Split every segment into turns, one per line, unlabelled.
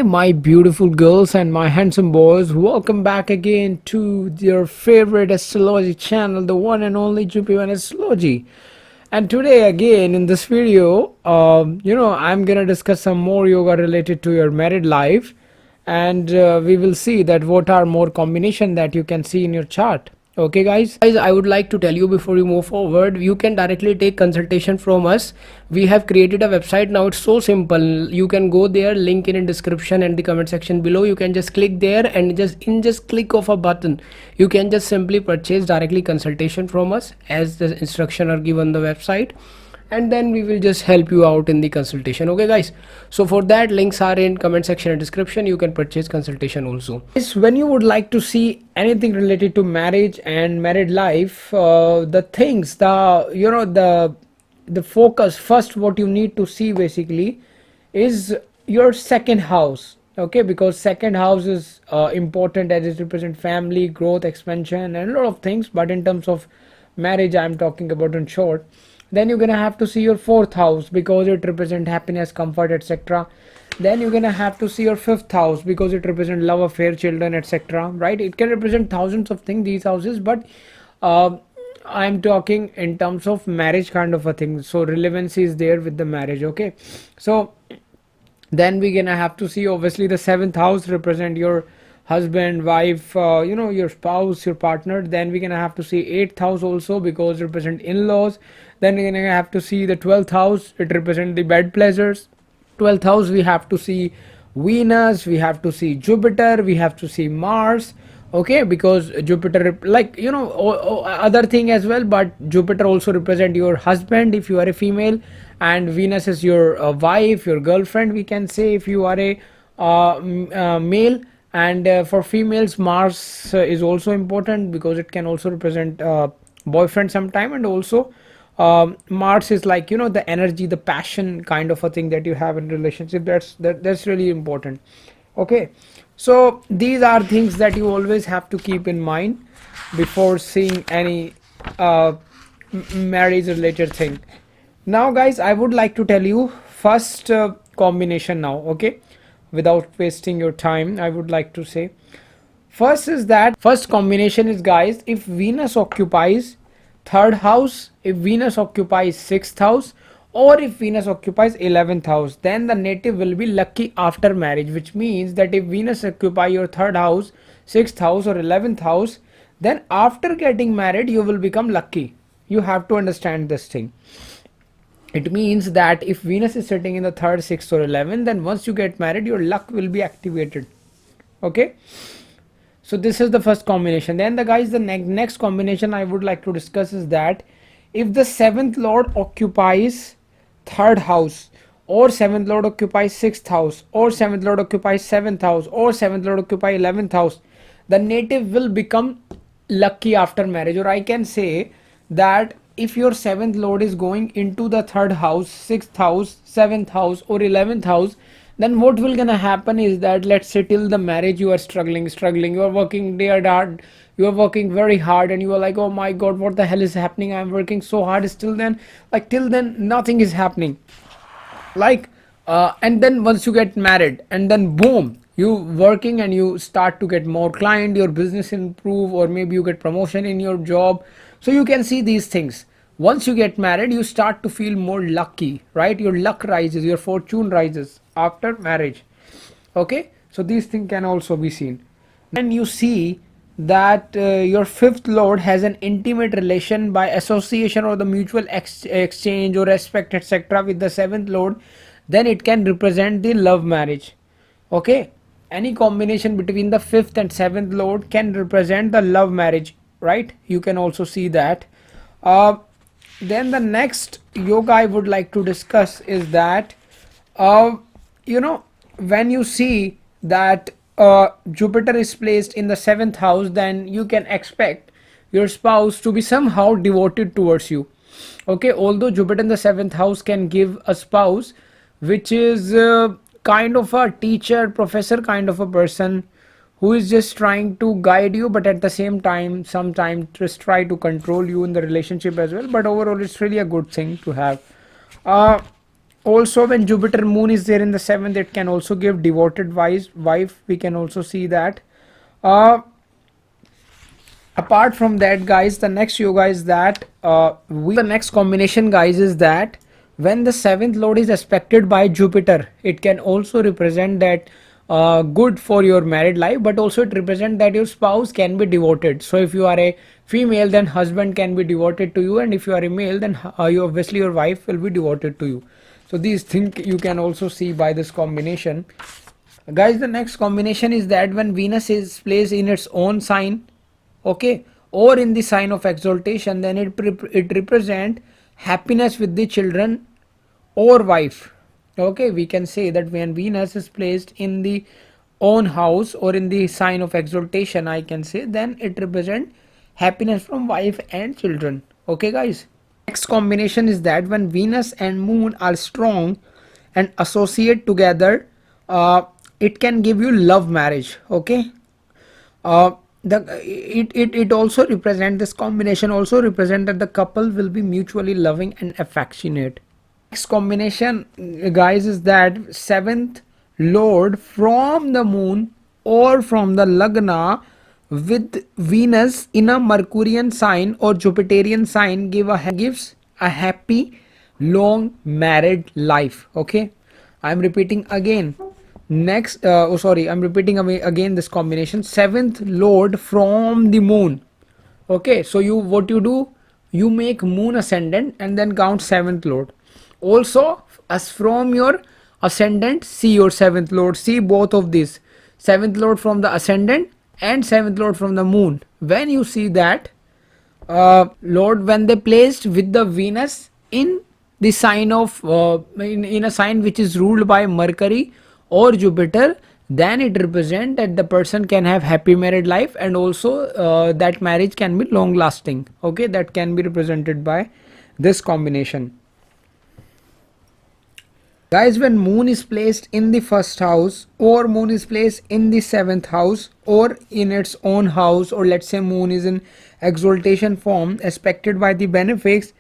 My beautiful girls and my handsome boys, welcome back again to your favorite astrology channel, the one and only JupiVen Astrology. And today, again, in this video, I'm gonna discuss some more yoga related to your married life, and we will see that what are more combination that you can see in your chart. Okay, guys, I would like to tell you before you move forward, you can directly take consultation from us. We have created a website now. It's so simple. You can go there, link in description and the comment section below. You can just click there and just click of a button, you can just simply purchase directly consultation from us as the instruction are given on the website, and then we will just help you out in the consultation. Okay, guys, so for that, links are in comment section and description. You can purchase consultation also. When you would like to see anything related to marriage and married life, the things, the focus first, what you need to see basically is your second house. Okay, because second house is important as it represents family growth, expansion, and a lot of things, but in terms of marriage I'm talking about in short. Then you're gonna have to see your fourth house because it represents happiness, comfort, etc. Then you're gonna have to see your fifth house because it represents love affair, children, etc. Right, it can represent thousands of things, these houses, but uh, I'm talking in terms of marriage kind of a thing, so relevancy is there with the marriage. Okay, so then we're gonna have to see obviously the seventh house represent your husband, wife, your spouse, your partner. Then we're gonna have to see eighth house also because represent in-laws. Then we're gonna have to see the 12th house, it represent the bed pleasures. 12th house we have to see Venus, we have to see Jupiter, we have to see Mars. Okay, because Jupiter, like other thing as well, but Jupiter also represent your husband if you are a female, and Venus is your wife, your girlfriend, we can say, if you are a male. And for females, Mars is also important because it can also represent boyfriend sometime. And also Mars is like the energy, the passion kind of a thing that you have in relationship. That's really important. Okay, so these are things that you always have to keep in mind before seeing any uh, marriage related thing. Now guys, I would like to tell you first combination now. Okay, without wasting your time, I would like to say first is that first combination is, guys, if Venus occupies third house, if Venus occupies sixth house, or if Venus occupies 11th house, then the native will be lucky after marriage. Which means that if Venus occupy your third house, sixth house, or 11th house, then after getting married you will become lucky. You have to understand this thing. It means that if Venus is sitting in the third, sixth, or 11th, then once you get married your luck will be activated. Okay, so this is the first combination. Then the guys, the next combination I would like to discuss is that if the seventh lord occupies third house, or seventh lord occupies sixth house, or seventh lord occupies seventh house, or seventh lord occupies 11th house, the native will become lucky after marriage. Or I can say that if your seventh lord is going into the third house, sixth house, seventh house, or 11th house, then what will gonna happen is that, let's say till the marriage you are struggling, you are working day hard, you are working very hard, and you are like, oh my god, what the hell is happening, I'm working so hard, still then, like till then nothing is happening. Like and then once you get married, and then boom, you working and you start to get more client, your business improve, or maybe you get promotion in your job. So you can see these things. Once you get married you start to feel more lucky, right? Your luck rises, your fortune rises after marriage. Okay, so these things can also be seen. Then you see that your fifth lord has an intimate relation by association or the mutual exchange or respect, etc., with the seventh lord, then it can represent the love marriage. Okay, any combination between the fifth and seventh lord can represent the love marriage, right? You can also see that. uh, then the next yoga I would like to discuss is that uh, you know when you see that Jupiter is placed in the seventh house, then you can expect your spouse to be somehow devoted towards you. Okay, although Jupiter in the seventh house can give a spouse which is kind of a teacher, professor kind of a person who is just trying to guide you, but at the same time sometimes just try to control you in the relationship as well. But overall it's really a good thing to have. uh, Also, when Jupiter moon is there in the 7th, it can also give devoted wife. We can also see that. uh, Apart from that, guys, the next yoga is that the next combination, guys, is that when the 7th lord is aspected by Jupiter, it can also represent that good for your married life, but also it represents that your spouse can be devoted. So if you are a female, then husband can be devoted to you, and if you are a male, then you obviously your wife will be devoted to you. So these things you can also see by this combination, guys. The next combination is that when Venus is placed in its own sign, okay, or in the sign of exaltation, then it represent happiness with the children or wife. Okay, we can say that when Venus is placed in the own house or in the sign of exaltation, I can say, then it represent happiness from wife and children. Okay, guys. Next combination is that when Venus and moon are strong and associate together, uh, it can give you love marriage. Okay, uh, it also represent, this combination also represent that the couple will be mutually loving and affectionate. Next combination, guys, is that 7th lord from the moon or from the Lagna with Venus in a Mercurian sign or Jupiterian sign gives a happy long married life. Okay, I'm repeating again. Next, I'm repeating again this combination. 7th lord from the moon. Okay, so what you do, you make moon ascendant and then count 7th lord. Also, as from your ascendant, see your 7th lord, see both of these, 7th lord from the ascendant and 7th lord from the moon. When you see that, lord, when they placed with the Venus in the sign of in a sign which is ruled by Mercury or Jupiter, then it represents that the person can have happy married life, and also that marriage can be long lasting. Okay, that can be represented by this combination. Guys, when moon is placed in the first house or moon is placed in the 7th house or in its own house, or let's say moon is in exaltation form aspected by the benefics,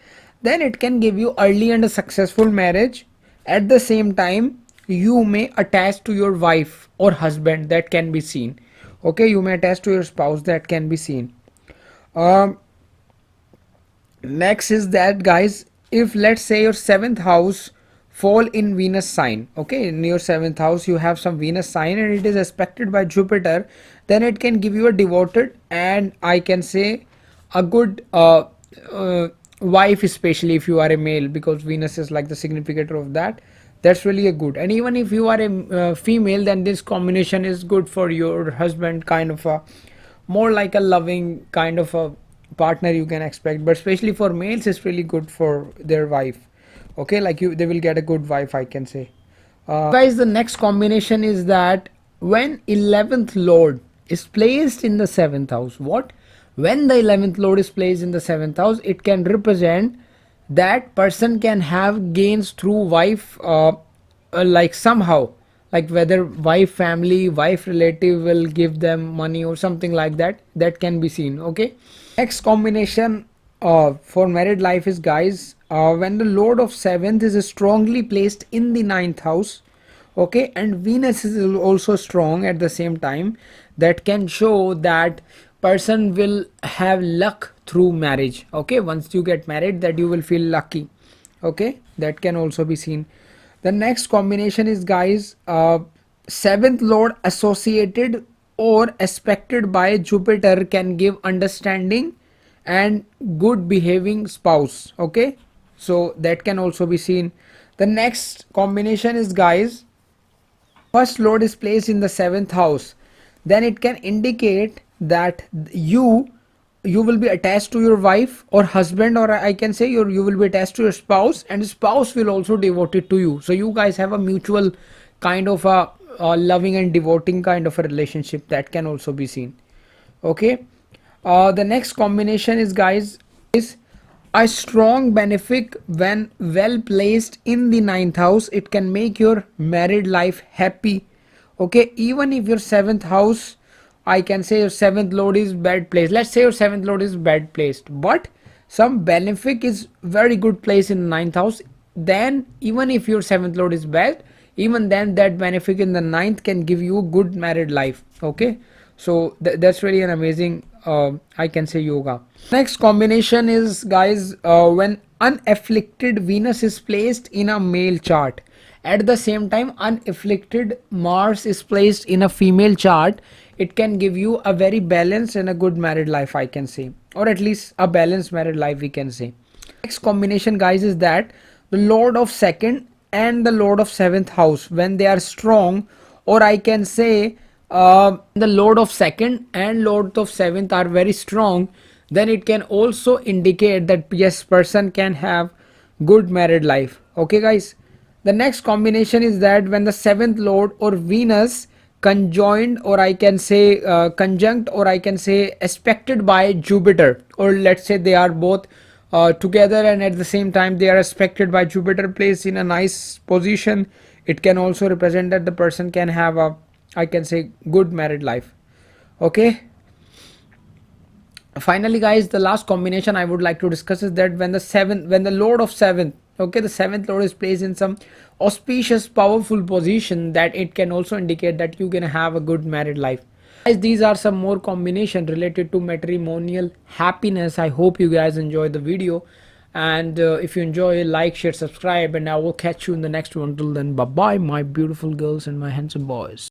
then it can give you early and a successful marriage. At the same time, you may attach to your wife or husband, that can be seen. Okay, you may attach to your spouse, that can be seen. um, Next is that, guys, if let's say your 7th house fall in Venus sign, okay, in your 7th house you have some Venus sign and it is aspected by Jupiter, then it can give you a devoted and I can say a good uh, wife, especially if you are a male, because Venus is like the significator of that. That's really a good. And even if you are a female, then this combination is good for your husband, kind of a more like a loving kind of a partner you can expect. But especially for males, it's really good for their wife. Okay, like they will get a good wife, I can say. Guys, the next combination is that when 11th lord is placed in the 7th house, what, when the 11th lord is placed in the 7th house, it can represent that person can have gains through wife, like somehow, like whether wife family, wife relative will give them money or something like that, that can be seen. Okay, next combination for married life is, guys, when the lord of 7th is strongly placed in the 9th house, okay, and Venus is also strong at the same time, that can show that person will have luck through marriage. Okay, once you get married, that you will feel lucky. Okay, that can also be seen. The next combination is, guys, 7th lord associated or aspected by Jupiter can give understanding and good behaving spouse. Okay, so that can also be seen. The next combination is, guys, first lord is placed in the 7th house, then it can indicate that you will be attached to your wife or husband, or I can say you will be attached to your spouse, and spouse will also devoted to you. So you guys have a mutual kind of a loving and devoting kind of a relationship, that can also be seen. Okay, the next combination is, guys, is a strong benefic when well placed in the 9th house. It can make your married life happy. Okay, even if your 7th house, I can say your 7th lord is bad placed, let's say your 7th lord is bad placed, but some benefic is very good place in the 9th house, then even if your seventh lord is bad, even then that benefit in the ninth can give you good married life. Okay, so that's really an amazing I can say yoga. Next combination is, guys, when unafflicted Venus is placed in a male chart, at the same time unafflicted Mars is placed in a female chart, it can give you a very balanced and a good married life, I can say, or at least a balanced married life, we can say. Next combination, guys, is that the lord of second and the lord of seventh house, when they are strong, or I can say the lord of second and lord of seventh are very strong, then it can also indicate that yes, person can have good married life. Okay, guys. The next combination is that when the seventh lord or Venus conjoined, or I can say conjunct, or I can say aspected by Jupiter, or let's say they are both together and at the same time they are aspected by Jupiter, placed in a nice position, it can also represent that the person can have a, I can say, good married life. Okay, finally, guys, the last combination I would like to discuss is that when the lord of seventh, okay, the seventh lord is placed in some auspicious powerful position, that it can also indicate that you can have a good married life. Guys, these are some more combination related to matrimonial happiness. I hope you guys enjoyed the video, and if you enjoy, like, share, subscribe, and I will catch you in the next one. Till then, bye bye, my beautiful girls and my handsome boys.